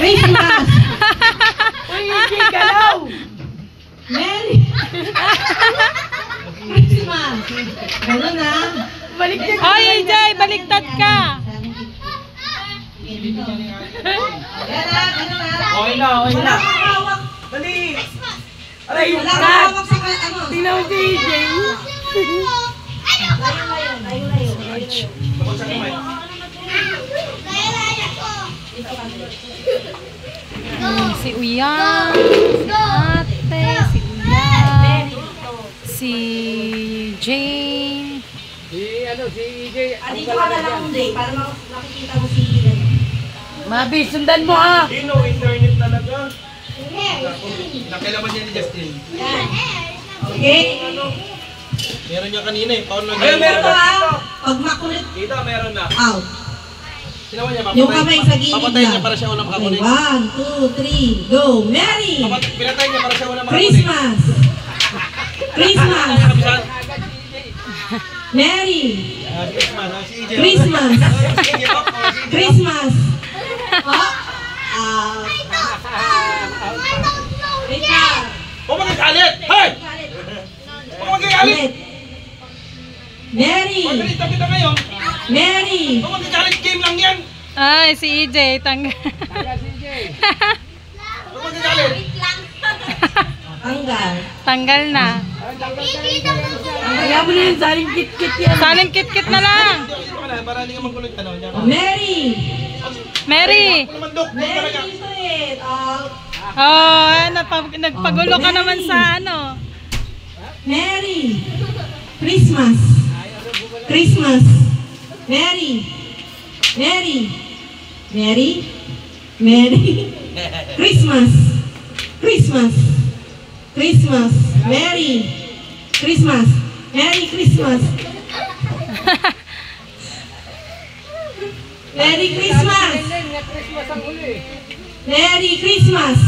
Christmas! Uy, hindi galaw! Merry! Christmas! Ganun na. Baliktad ka. Oy, AJ, baliktad ka. Yan na, ganun na. Okay na, okay na. Hawak. Dali! Aray, wala kang hawak sa ano. Tingnan mo si AJ. Layo. Bakit sa kamay? Si Uyang, si Ate, si Uyang, si Jane. Si EJ. Andito ka na lang ulit para makikita mo si Mabi, sundan mo ha. Dino, internet talaga. Nakailaman niya ni Justin. Okay? Meron niya kanina eh. Paano lang Ayun, meron ha. Pag makulit, Dito, meron na. out. Sinawa niya, Yung kamay sa gilid papatayin niya lang. para siya unang Okay, makakunik. 1, 2, 3, go! Merry! Pinatay niya para siya unang makakunik. Christmas! Christmas! Merry! Christmas, si EJ. Christmas! Si EJ, oh, si EJ. Christmas! Oh! Wait lang. Huwag magagalit! Hey! Huwag magagalit! Ulit. Merry! Pagalitan kita ngayon. Merry! Huwag magagalit, game lang yan. Ay, si EJ, tanggal. Huwag magagalit. Tanggal. Tanggal na. Kaya mo na yun, saling kit-kit yan. Saling kit-kit na lang. Dito ka na, para hindi ka magkulit. Ano, diyan ka. Merry! Mary. Huwag naman, Dok. Dok Merry talaga. ulit! Out! Oh, nagpagulo ka naman sa ano. Merry! Christmas! Christmas! Merry! Merry! Merry! Merry! Christmas! Christmas! Christmas! Merry! Christmas! Merry Christmas! Merry Christmas! Merry Christmas!